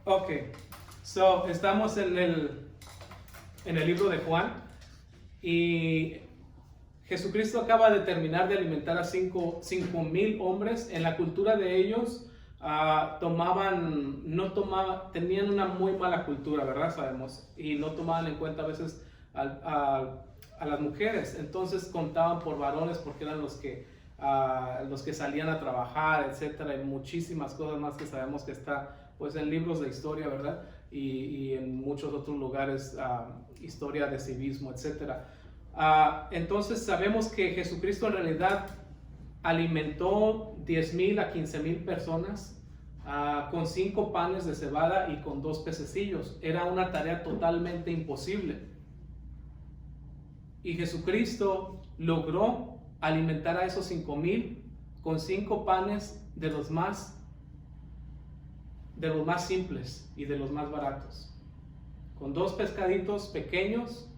Ok, so estamos en el libro de Juan y Jesucristo acaba de terminar de alimentar a 5,000 hombres. En la cultura de ellos tenían una muy mala cultura, ¿verdad? Sabemos, y no tomaban en cuenta a veces a las mujeres. Entonces contaban por varones porque eran los que salían a trabajar, etcétera, y muchísimas cosas más que sabemos que está pues en libros de historia, ¿verdad? Y en muchos otros lugares, historia de civismo, etcétera. Entonces sabemos que Jesucristo en realidad alimentó 10,000 a 15,000 personas con 5 panes de cebada y con 2 pececillos. Era una tarea totalmente imposible. Y Jesucristo logró alimentar a esos 5,000 con 5 panes de los más simples y de los más baratos. Con 2 pescaditos pequeños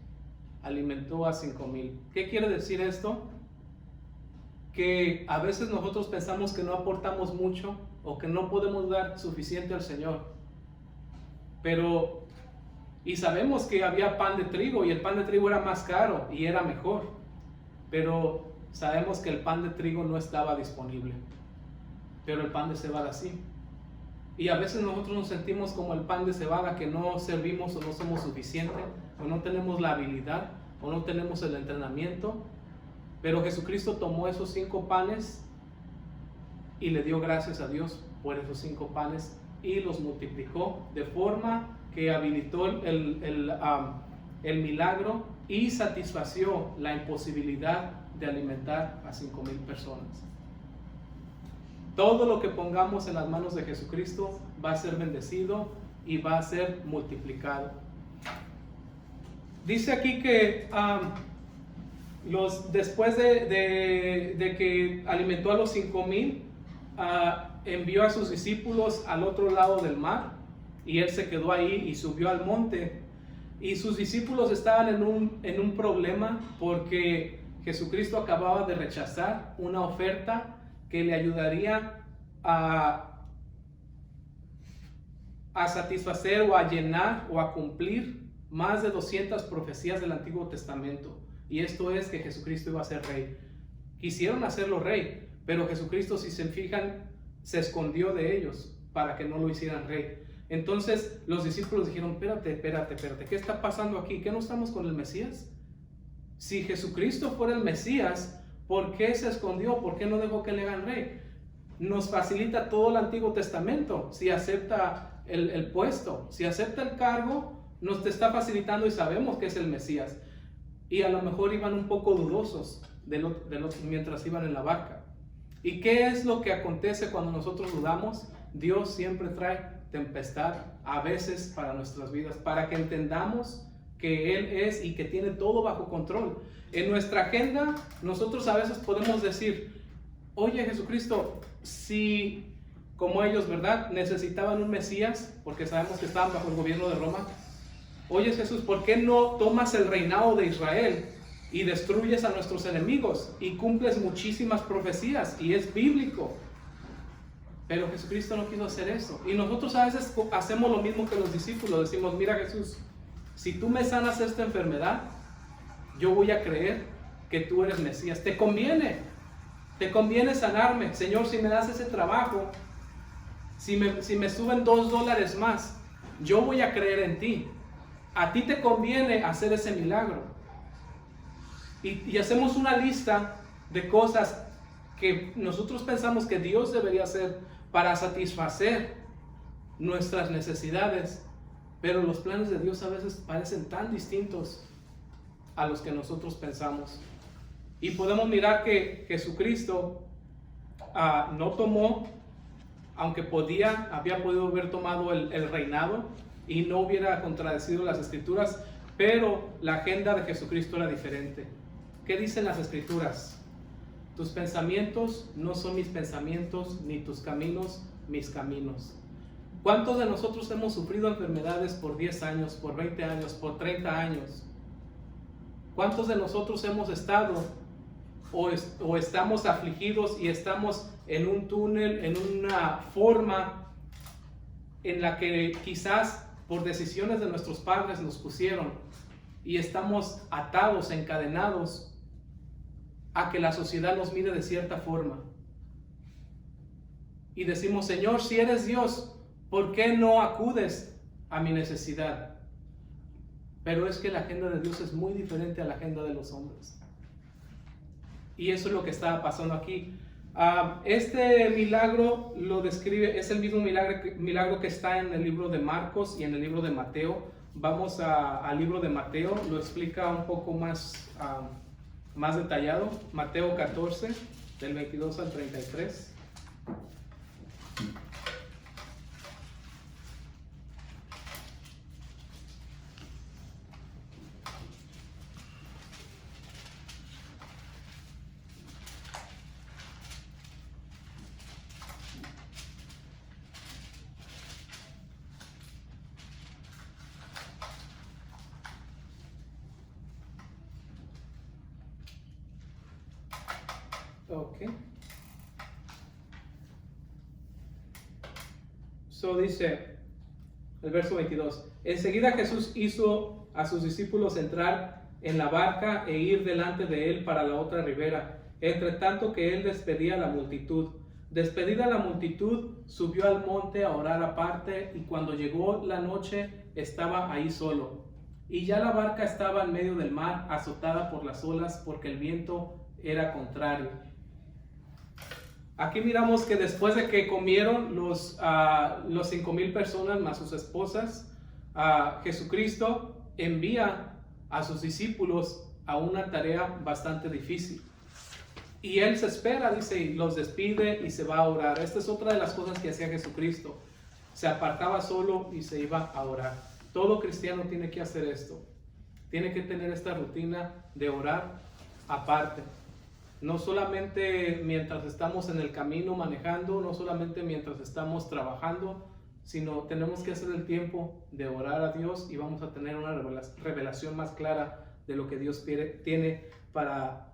alimentó a 5,000. ¿Qué quiere decir esto? Que a veces nosotros pensamos que no aportamos mucho o que no podemos dar suficiente al Señor. Y sabemos que había pan de trigo y el pan de trigo era más caro y era mejor. Pero sabemos que el pan de trigo no estaba disponible. Pero el pan de cebada sí. Y a veces nosotros nos sentimos como el pan de cebada, que no servimos o no somos suficientes, o no tenemos la habilidad, o no tenemos el entrenamiento. Pero Jesucristo tomó esos 5 panes y le dio gracias a Dios por esos 5 panes y los multiplicó de forma que habilitó el milagro y satisfació la imposibilidad de alimentar a 5,000 personas. Todo lo que pongamos en las manos de Jesucristo va a ser bendecido y va a ser multiplicado. Dice aquí que después de que alimentó a los 5,000, envió a sus discípulos al otro lado del mar y él se quedó ahí y subió al monte. Y sus discípulos estaban en un problema porque Jesucristo acababa de rechazar una oferta que le ayudaría a satisfacer o a llenar o a cumplir más de 200 profecías del Antiguo Testamento. Y esto es que Jesucristo iba a ser rey. Quisieron hacerlo rey, pero Jesucristo, si se fijan, se escondió de ellos para que no lo hicieran rey. Entonces los discípulos dijeron: espérate, ¿qué está pasando aquí? ¿Qué no estamos con el Mesías? Si Jesucristo fuera el Mesías, ¿por qué se escondió? ¿Por qué no dejó que le hagan rey? Nos facilita todo el Antiguo Testamento. Si acepta el puesto, si acepta el cargo, nos te está facilitando y sabemos que es el Mesías. Y a lo mejor iban un poco dudosos mientras iban en la barca. ¿Y qué es lo que acontece cuando nosotros dudamos? Dios siempre trae tempestad, a veces para nuestras vidas, para que entendamos que Él es y que tiene todo bajo control. En nuestra agenda, nosotros a veces podemos decir: oye, Jesucristo, si como ellos, ¿verdad?, necesitaban un Mesías, porque sabemos que estaban bajo el gobierno de Roma. Oye, Jesús, ¿por qué no tomas el reinado de Israel y destruyes a nuestros enemigos y cumples muchísimas profecías? Y es bíblico. Pero Jesucristo no quiso hacer eso. Y nosotros a veces hacemos lo mismo que los discípulos. Decimos: mira, Jesús, si tú me sanas esta enfermedad, yo voy a creer que tú eres Mesías. Te conviene sanarme. Señor, si me das ese trabajo, si me suben $2 más, yo voy a creer en ti. A ti te conviene hacer ese milagro. Y hacemos una lista de cosas que nosotros pensamos que Dios debería hacer para satisfacer nuestras necesidades. Pero los planes de Dios a veces parecen tan distintos a los que nosotros pensamos. Y podemos mirar que Jesucristo no tomó, aunque había podido haber tomado el reinado y no hubiera contradecido las Escrituras, pero la agenda de Jesucristo era diferente. ¿Qué dicen las Escrituras? Tus pensamientos no son mis pensamientos, ni tus caminos mis caminos. ¿Cuántos de nosotros hemos sufrido enfermedades por 10 años, por 20 años, por 30 años? ¿Cuántos de nosotros hemos estado o estamos afligidos y estamos en un túnel, en una forma en la que quizás por decisiones de nuestros padres nos pusieron y estamos atados, encadenados a que la sociedad nos mire de cierta forma. Y decimos, Señor, si eres Dios, ¿por qué no acudes a mi necesidad? Pero es que la agenda de Dios es muy diferente a la agenda de los hombres. Y eso es lo que estaba pasando aquí. Este milagro lo describe, es el mismo milagro que está en el libro de Marcos y en el libro de Mateo. Vamos al libro de Mateo, lo explica un poco más detallado. Mateo 14, del 22 al 33. Ok. So dice el verso 22. Enseguida Jesús hizo a sus discípulos entrar en la barca e ir delante de él para la otra ribera, entre tanto que él despedía a la multitud. Despedida la multitud, subió al monte a orar aparte, y cuando llegó la noche estaba ahí solo. Y ya la barca estaba en medio del mar, azotada por las olas, porque el viento era contrario. Aquí miramos que después de que comieron los 5,000 personas más sus esposas, Jesucristo envía a sus discípulos a una tarea bastante difícil. Y Él se espera, dice, y los despide y se va a orar. Esta es otra de las cosas que hacía Jesucristo. Se apartaba solo y se iba a orar. Todo cristiano tiene que hacer esto. Tiene que tener esta rutina de orar aparte. No solamente mientras estamos en el camino manejando, no solamente mientras estamos trabajando, sino tenemos que hacer el tiempo de orar a Dios y vamos a tener una revelación más clara de lo que Dios tiene para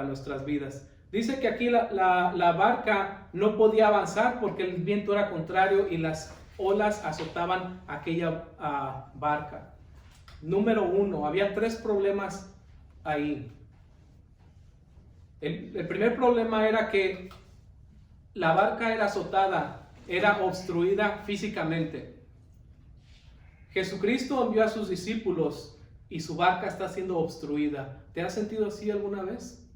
nuestras vidas. Dice que aquí la barca no podía avanzar porque el viento era contrario y las olas azotaban aquella barca. Número 1, había 3 problemas ahí. El primer problema era que la barca era azotada, era obstruida físicamente. Jesucristo envió a sus discípulos y su barca está siendo obstruida. ¿Te has sentido así alguna vez?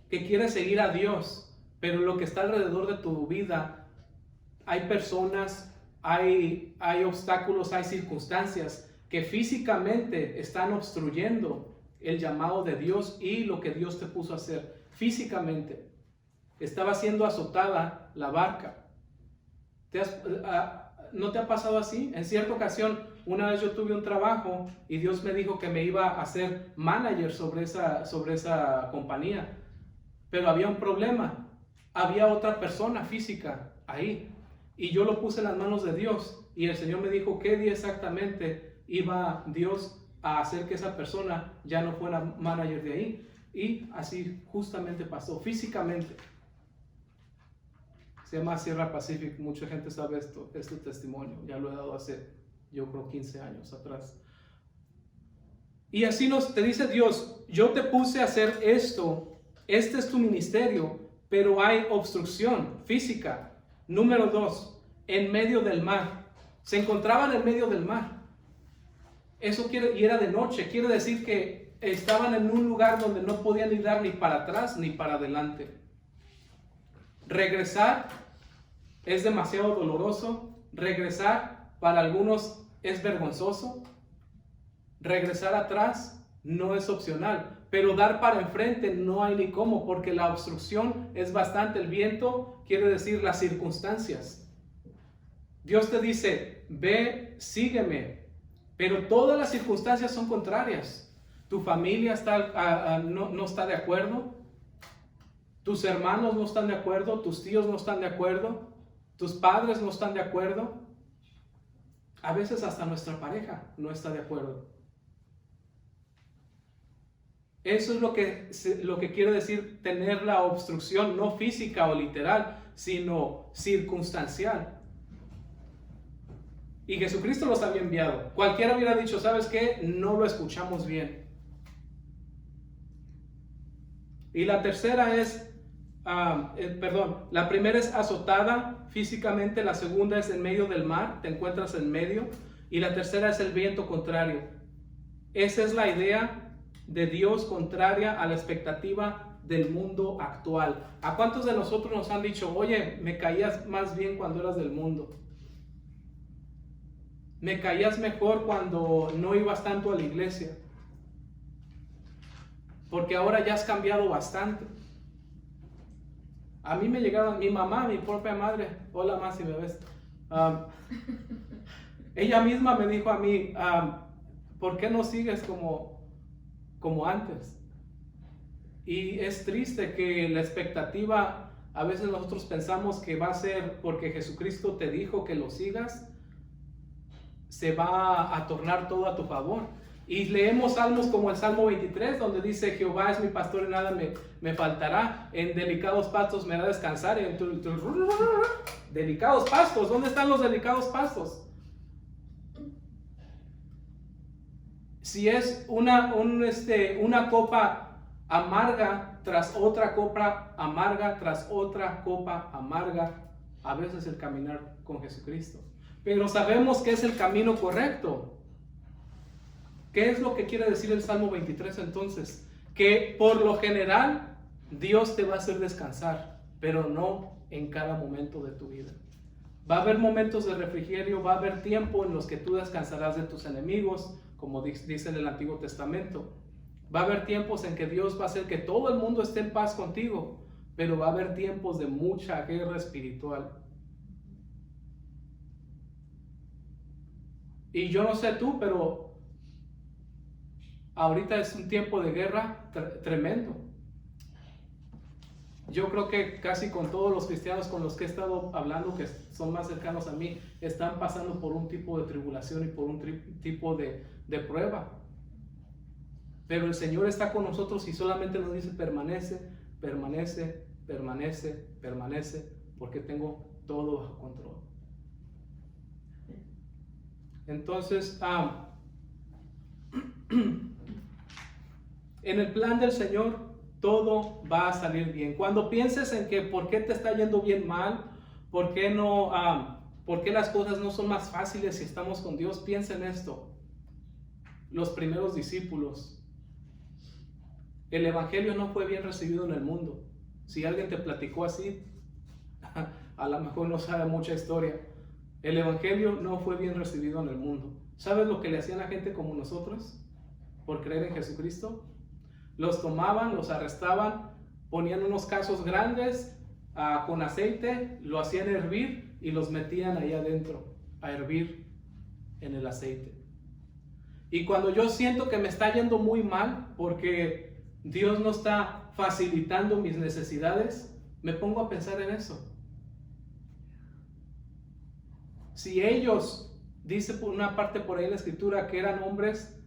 Que quieres seguir a Dios, pero lo que está alrededor de tu vida, hay personas, hay obstáculos, hay circunstancias que físicamente están obstruyendo el llamado de Dios y lo que Dios te puso a hacer. Físicamente estaba siendo azotada la barca. ¿No te ha pasado así? En cierta ocasión, una vez yo tuve un trabajo y Dios me dijo que me iba a hacer manager sobre esa compañía, pero había un problema. Había otra persona física ahí y yo lo puse en las manos de Dios y el Señor me dijo qué día exactamente iba Dios a hacer que esa persona ya no fuera manager de ahí. Y así justamente pasó, físicamente. Se llama Sierra Pacific, mucha gente sabe esto, este testimonio, ya lo he dado hace, yo creo, 15 años atrás. Y así te dice Dios, yo te puse a hacer esto, este es tu ministerio, pero hay obstrucción física. Número 2, en medio del mar. Se encontraban en medio del mar. Y era de noche, quiere decir que estaban en un lugar donde no podían ir ni para atrás ni para adelante. Regresar es demasiado doloroso. Regresar para algunos es vergonzoso. Regresar atrás no es opcional, pero dar para enfrente no hay ni cómo, porque la obstrucción es bastante. El viento quiere decir las circunstancias. Dios te dice, ve, sígueme. Pero todas las circunstancias son contrarias. Tu familia no está de acuerdo. Tus hermanos no están de acuerdo. Tus tíos no están de acuerdo. Tus padres no están de acuerdo. A veces hasta nuestra pareja no está de acuerdo. Eso es lo que quiere decir tener la obstrucción, no física o literal, sino circunstancial. Y Jesucristo los había enviado. Cualquiera hubiera dicho, ¿sabes qué? No lo escuchamos bien. Y la tercera es, la primera es azotada físicamente, la segunda es en medio del mar, te encuentras en medio, y la tercera es el viento contrario. Esa es la idea de Dios contraria a la expectativa del mundo actual. ¿A cuántos de nosotros nos han dicho, oye, me caías más bien cuando eras del mundo? Me caías mejor cuando no ibas tanto a la iglesia, porque ahora ya has cambiado bastante. A mí me llegaron, mi mamá, mi propia madre, hola más si me ves, ella misma me dijo a mí, ¿por qué no sigues como antes? Y es triste que la expectativa, a veces nosotros pensamos que va a ser porque Jesucristo te dijo que lo sigas, se va a tornar todo a tu favor. Y leemos salmos como el Salmo 23, donde dice, Jehová es mi pastor y nada me faltará, en delicados pastos me hará descansar. Delicados pastos, ¿dónde están los delicados pastos? Si es una copa amarga tras otra copa amarga, tras otra copa amarga, a veces el caminar con Jesucristo. Pero sabemos que es el camino correcto. ¿Qué es lo que quiere decir el Salmo 23 entonces? Que por lo general Dios te va a hacer descansar, pero no en cada momento de tu vida. Va a haber momentos de refrigerio, va a haber tiempo en los que tú descansarás de tus enemigos, como dice en el Antiguo Testamento. Va a haber tiempos en que Dios va a hacer que todo el mundo esté en paz contigo, pero va a haber tiempos de mucha guerra espiritual. Y yo no sé tú, pero ahorita es un tiempo de guerra tremendo. Yo creo que casi con todos los cristianos con los que he estado hablando, que son más cercanos a mí, están pasando por un tipo de tribulación y por un tipo de prueba. Pero el Señor está con nosotros y solamente nos dice, permanece, permanece, permanece, permanece, porque tengo todo bajo control. Entonces, en el plan del Señor, todo va a salir bien. Cuando pienses en que por qué te está yendo bien mal, por qué las cosas no son más fáciles si estamos con Dios, piensa en esto. Los primeros discípulos, el evangelio no fue bien recibido en el mundo. Si alguien te platicó así, a lo mejor no sabe mucha historia. El evangelio no fue bien recibido en el mundo. ¿Sabes lo que le hacían a gente como nosotros por creer en Jesucristo? Los tomaban, los arrestaban, ponían unos casos grandes con aceite, lo hacían hervir y los metían ahí adentro a hervir en el aceite. Y cuando yo siento que me está yendo muy mal porque Dios no está facilitando mis necesidades, me pongo a pensar en eso. Si ellos, dice por una parte por ahí en la escritura, que eran hombres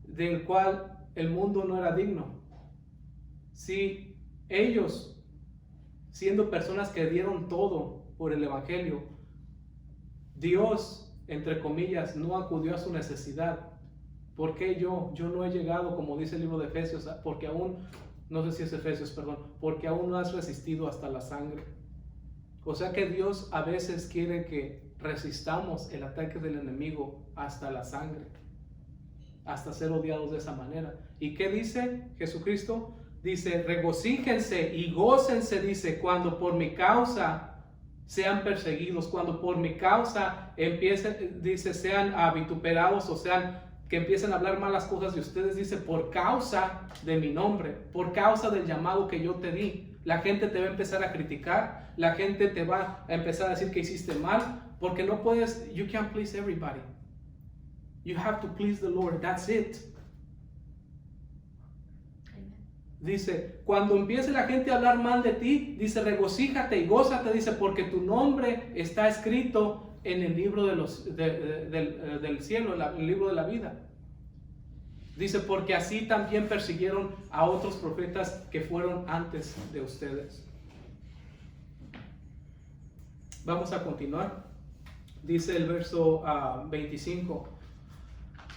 del cual el mundo no era digno. Si ellos, siendo personas que dieron todo por el evangelio, Dios, entre comillas, no acudió a su necesidad, ¿por qué yo no he llegado, como dice el libro de Efesios, porque aún, no sé si es Efesios, perdón, porque aún no has resistido hasta la sangre? O sea que Dios a veces quiere que resistamos el ataque del enemigo hasta la sangre, hasta ser odiados de esa manera. ¿Y qué dice Jesucristo? Dice, regocíjense y gócense, dice, cuando por mi causa sean perseguidos, cuando por mi causa empiecen, dice, sean vituperados o sean, que empiecen a hablar malas cosas de ustedes, dice, por causa de mi nombre, por causa del llamado que yo te di. La gente te va a empezar a criticar, la gente te va a empezar a decir que hiciste mal, porque no puedes, you can't please everybody. You have to please the Lord, that's it. Dice, cuando empiece la gente a hablar mal de ti, dice, regocíjate y gózate, dice, porque tu nombre está escrito en el libro del cielo, el libro de la vida. Dice, porque así también persiguieron a otros profetas que fueron antes de ustedes. Vamos a continuar. Dice el verso 25.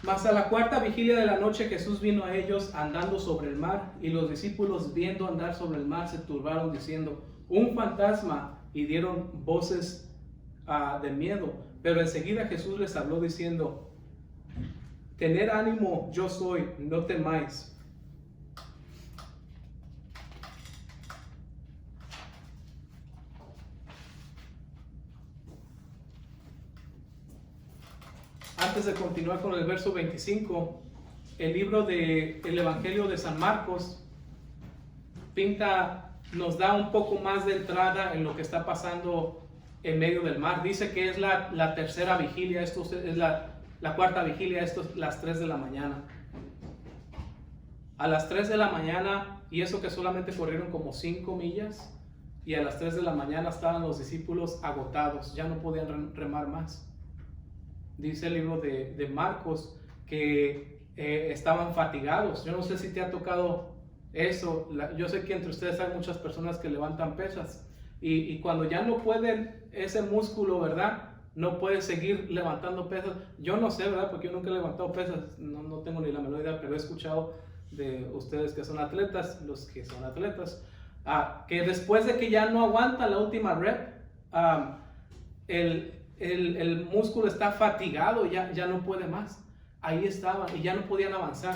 Mas a la cuarta vigilia de la noche Jesús vino a ellos andando sobre el mar, y los discípulos viendo andar sobre el mar se turbaron diciendo: un fantasma, y dieron voces de miedo. Pero enseguida Jesús les habló diciendo: tened ánimo, yo soy, no temáis. Antes de continuar con el verso 25, el libro del Evangelio de San Marcos nos da un poco más de entrada en lo que está pasando en medio del mar. Dice que es la tercera vigilia, esto es la cuarta vigilia, esto es las 3 de la mañana. A las 3 de la mañana, y eso que solamente corrieron como 5 millas, y a las 3 de la mañana estaban los discípulos agotados, ya no podían remar más. Dice el libro de Marcos que estaban fatigados. Yo no sé si te ha tocado eso. Yo sé que entre ustedes hay muchas personas que levantan pesas y cuando ya no pueden ese músculo, ¿verdad? No puede seguir levantando pesas. Yo no sé, ¿verdad? Porque yo nunca he levantado pesas, no tengo ni la menor idea, pero he escuchado de ustedes que son atletas, los que son atletas, que después de que ya no aguanta la última rep, el músculo está fatigado, ya no puede más. Ahí estaban y ya no podían avanzar.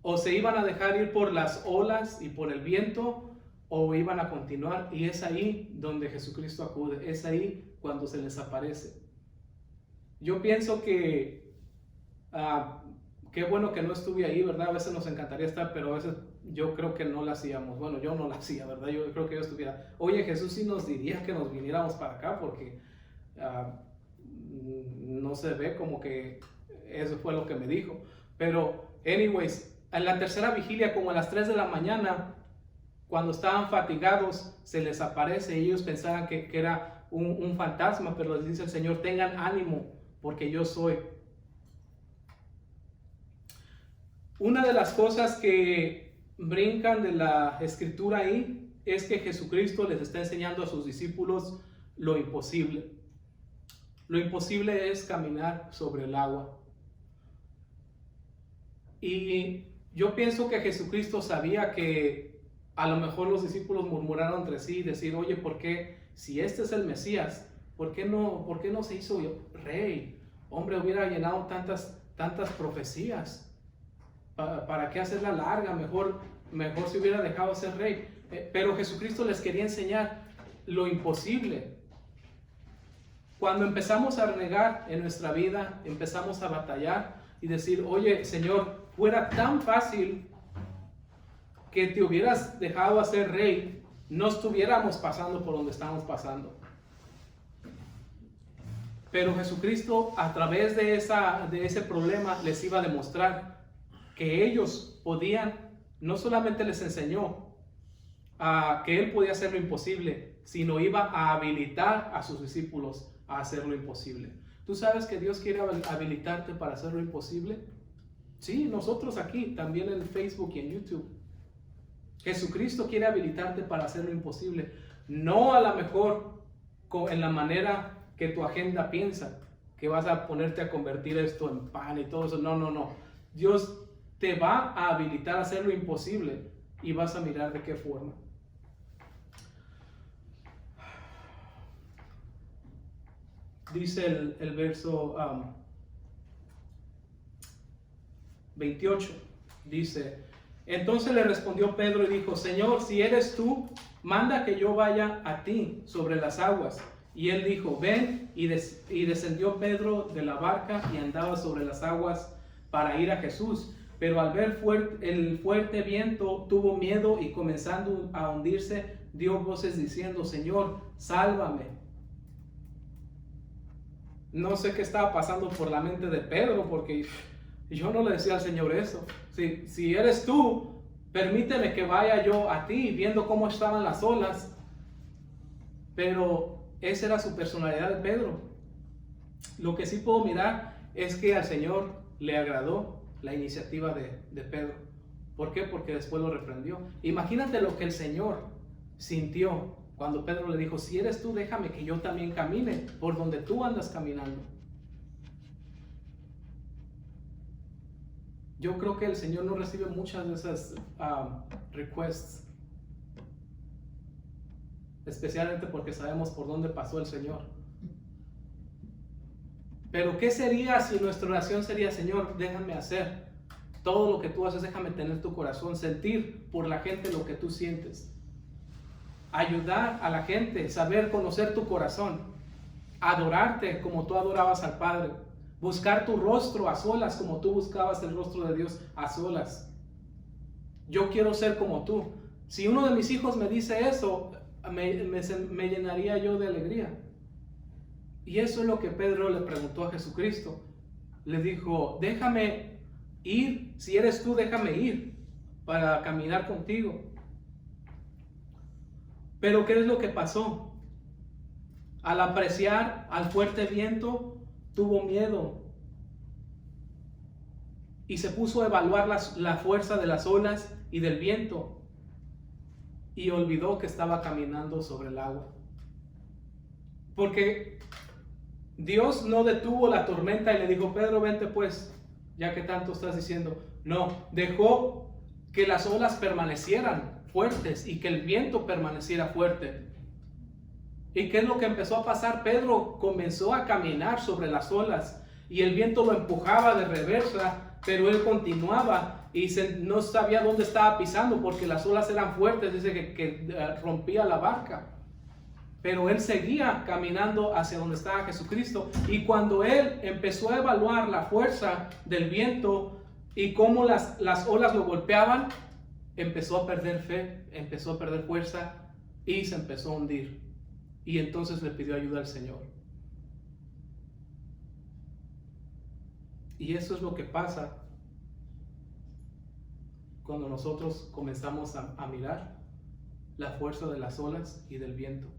O se iban a dejar ir por las olas y por el viento, o iban a continuar. Y es ahí donde Jesucristo acude, es ahí cuando se les aparece. Yo pienso que qué bueno que no estuve ahí, ¿verdad? A veces nos encantaría estar, pero a veces yo creo que no la hacíamos. Bueno, yo no la hacía, ¿verdad? Yo creo que yo estuviera. Oye, Jesús sí nos diría que nos viniéramos para acá, porque no se ve como que eso fue lo que me dijo. Pero, anyways, en la tercera vigilia, como a las 3 de la mañana, cuando estaban fatigados, se les aparece y ellos pensaban que era un fantasma, pero les dice el Señor: tengan ánimo, porque yo soy. Una de las cosas que brincan de la escritura ahí es que Jesucristo les está enseñando a sus discípulos lo imposible. Lo imposible es caminar sobre el agua. Y yo pienso que Jesucristo sabía que a lo mejor los discípulos murmuraron entre sí y decir: oye, ¿por qué, si este es el Mesías, ¿por qué no se hizo rey? Hombre, hubiera llenado tantas profecías. ¿Para qué hacerla larga? Mejor se hubiera dejado ser rey. Pero Jesucristo les quería enseñar lo imposible. Cuando empezamos a renegar en nuestra vida, empezamos a batallar y decir: oye, Señor, fuera tan fácil que te hubieras dejado hacer rey, no estuviéramos pasando por donde estamos pasando. Pero Jesucristo, a través de ese problema, les iba a demostrar que ellos podían. No solamente les enseñó que Él podía hacer lo imposible, sino iba a habilitar a sus discípulos a hacer lo imposible. ¿Tú sabes que Dios quiere habilitarte para hacer lo imposible? Sí, nosotros aquí, también en Facebook y en YouTube. Jesucristo quiere habilitarte para hacer lo imposible. No a lo mejor en la manera que tu agenda piensa, que vas a ponerte a convertir esto en pan y todo eso. No. Dios te va a habilitar a hacer lo imposible y vas a mirar de qué forma. Dice el verso 28, dice: entonces le respondió Pedro y dijo: Señor, si eres tú, manda que yo vaya a ti sobre las aguas. Y él dijo: ven. Y descendió Pedro de la barca y andaba sobre las aguas para ir a Jesús. Pero al ver el fuerte viento, tuvo miedo y, comenzando a hundirse, dio voces diciendo: Señor, sálvame. No sé qué estaba pasando por la mente de Pedro, porque yo no le decía al Señor eso. Si eres tú, permíteme que vaya yo a ti, viendo cómo estaban las olas. Pero esa era su personalidad de Pedro. Lo que sí puedo mirar es que al Señor le agradó la iniciativa de Pedro. ¿Por qué? Porque después lo reprendió. Imagínate lo que el Señor sintió Cuando Pedro le dijo, si eres tú, déjame que yo también camine por donde tú andas caminando. Yo creo que el Señor no recibe muchas de esas requests, especialmente porque sabemos por dónde pasó el Señor. Pero ¿qué sería si nuestra oración sería, Señor, déjame hacer todo lo que tú haces, déjame tener tu corazón, sentir por la gente lo que tú sientes, ayudar a la gente, saber conocer tu corazón, adorarte como tú adorabas al Padre, buscar tu rostro a solas como tú buscabas el rostro de Dios a solas? Yo quiero ser como tú. Si uno de mis hijos me dice eso, me llenaría yo de alegría. Y eso es lo que Pedro le preguntó a Jesucristo. Le dijo, déjame ir, si eres tú, déjame ir para caminar contigo. Pero ¿qué es lo que pasó? Al apreciar al fuerte viento, tuvo miedo y se puso a evaluar la fuerza de las olas y del viento y olvidó que estaba caminando sobre el agua. Porque Dios no detuvo la tormenta y le dijo, Pedro, vente pues, ya que tanto estás diciendo. No, dejó que las olas permanecieran fuertes y que el viento permaneciera fuerte. ¿Y qué es lo que empezó a pasar? Pedro comenzó a caminar sobre las olas y el viento lo empujaba de reversa, pero él continuaba y no sabía dónde estaba pisando porque las olas eran fuertes, dice que rompía la barca. Pero él seguía caminando hacia donde estaba Jesucristo. Y cuando él empezó a evaluar la fuerza del viento y cómo las olas lo golpeaban, empezó a perder fe, empezó a perder fuerza y se empezó a hundir. Y entonces le pidió ayuda al Señor. Y eso es lo que pasa cuando nosotros comenzamos a mirar la fuerza de las olas y del viento.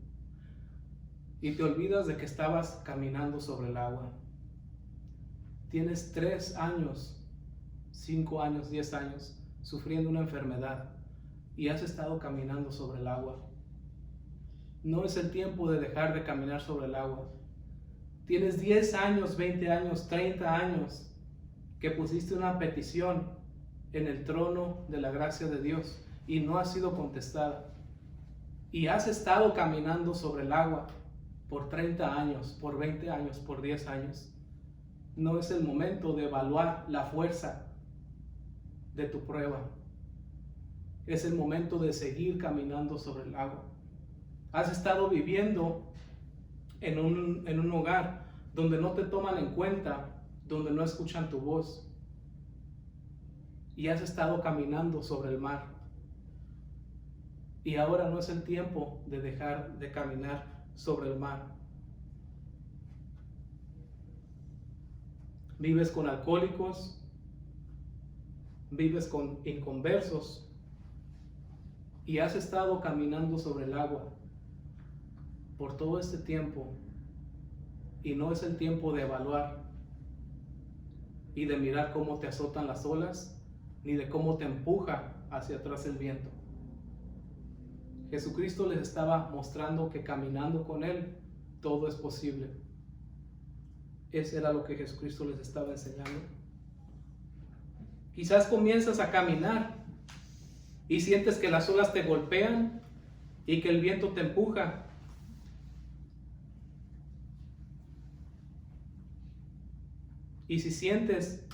Y te olvidas de que estabas caminando sobre el agua. Tienes 3 años, 5 años, 10 años sufriendo una enfermedad y has estado caminando sobre el agua. No es el tiempo de dejar de caminar sobre el agua. Tienes 10 años, 20 años, 30 años que pusiste una petición en el trono de la gracia de Dios y no ha sido contestada. Y has estado caminando sobre el agua por 30 años, por 20 años, por 10 años. No es el momento de evaluar la fuerza de tu prueba. Es el momento de seguir caminando sobre el agua. Has estado viviendo en un hogar donde no te toman en cuenta, donde no escuchan tu voz. Y has estado caminando sobre el mar. Y ahora no es el tiempo de dejar de caminar sobre el mar. Vives con alcohólicos, vives con inconversos y has estado caminando sobre el agua por todo este tiempo y no es el tiempo de evaluar y de mirar cómo te azotan las olas ni de cómo te empuja hacia atrás el viento. Jesucristo les estaba mostrando que caminando con Él todo es posible. Ese era lo que Jesucristo les estaba enseñando. Quizás comienzas a caminar y sientes que las olas te golpean y que el viento te empuja. Y si sientes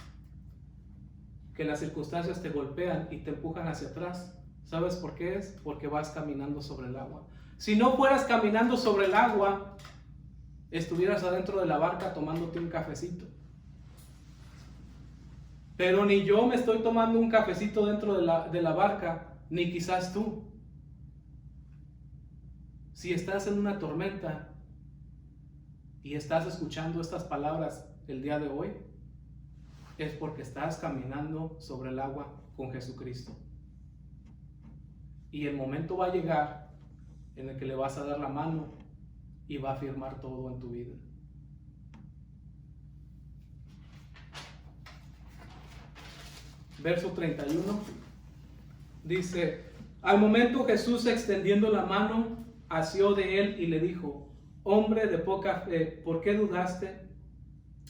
que las circunstancias te golpean y te empujan hacia atrás, ¿sabes por qué es? Porque vas caminando sobre el agua. Si no fueras caminando sobre el agua, estuvieras adentro de la barca tomándote un cafecito. Pero ni yo me estoy tomando un cafecito dentro de la barca, ni quizás tú. Si estás en una tormenta y estás escuchando estas palabras el día de hoy, es porque estás caminando sobre el agua con Jesucristo. Y el momento va a llegar en el que le vas a dar la mano y va a firmar todo en tu vida. Verso 31 dice: al momento Jesús, extendiendo la mano, asió de él y le dijo: hombre de poca fe, ¿por qué dudaste?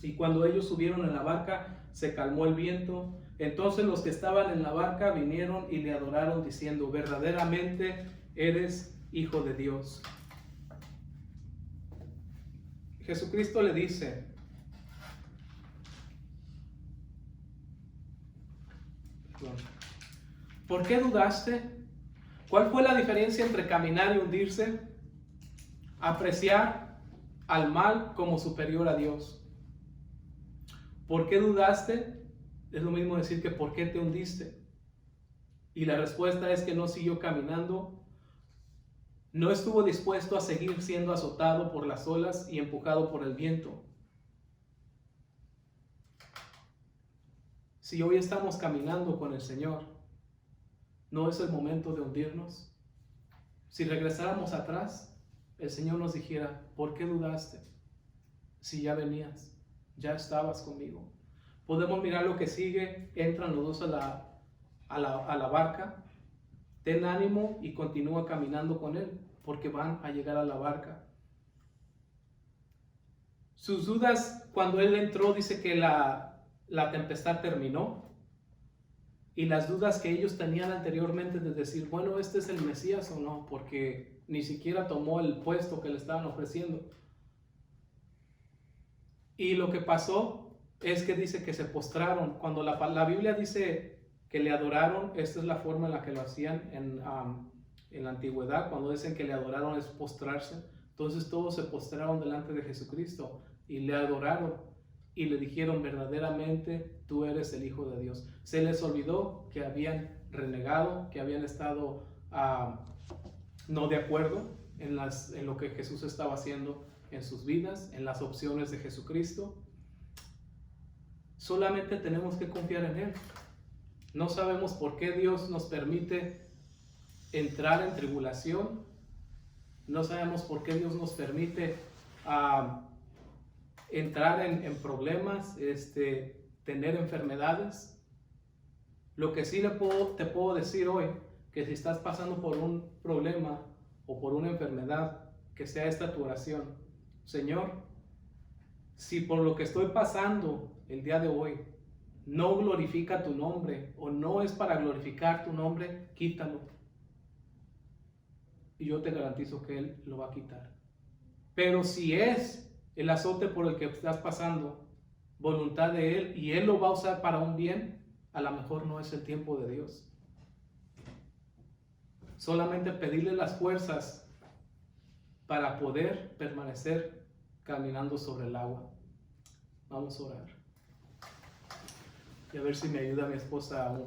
Y cuando ellos subieron en la barca, se calmó el viento. Entonces los que estaban en la barca vinieron y le adoraron, diciendo: verdaderamente eres Hijo de Dios. Jesucristo le dice: ¿por qué dudaste? ¿Cuál fue la diferencia entre caminar y hundirse? Apreciar al mal como superior a Dios. ¿Por qué dudaste? Es lo mismo decir que ¿por qué te hundiste? Y la respuesta es que no siguió caminando, no estuvo dispuesto a seguir siendo azotado por las olas y empujado por el viento. Si hoy estamos caminando con el Señor, ¿no es el momento de hundirnos? Si regresáramos atrás, el Señor nos dijera: ¿por qué dudaste? Si ya venías, ya estabas conmigo. Podemos mirar lo que sigue. Entran los dos a la barca. Ten ánimo y continúa caminando con él, porque van a llegar a la barca. Sus dudas, cuando él entró, dice que la tempestad terminó. Y las dudas que ellos tenían anteriormente de decir: bueno, ¿este es el Mesías o no? Porque ni siquiera tomó el puesto que le estaban ofreciendo. Y lo que pasó es que dice que se postraron. Cuando la Biblia dice que le adoraron, esta es la forma en la que lo hacían en la antigüedad. Cuando dicen que le adoraron es postrarse. Entonces todos se postraron delante de Jesucristo y le adoraron y le dijeron: verdaderamente tú eres el Hijo de Dios. Se les olvidó que habían renegado, que habían estado no de acuerdo en lo que Jesús estaba haciendo en sus vidas, en las opciones de Jesucristo. Solamente tenemos que confiar en Él. No sabemos por qué Dios nos permite entrar en tribulación. No sabemos por qué Dios nos permite entrar en problemas, tener enfermedades. Lo que sí te puedo decir hoy, que si estás pasando por un problema o por una enfermedad, que sea esta tu oración: Señor, si por lo que estoy pasando el día de hoy no glorifica tu nombre o no es para glorificar tu nombre, quítalo. Y yo te garantizo que Él lo va a quitar. Pero si es el azote por el que estás pasando voluntad de Él y Él lo va a usar para un bien, a lo mejor no es el tiempo de Dios. Solamente pedirle las fuerzas para poder permanecer caminando sobre el agua. Vamos a orar. Y a ver si me ayuda mi esposa a un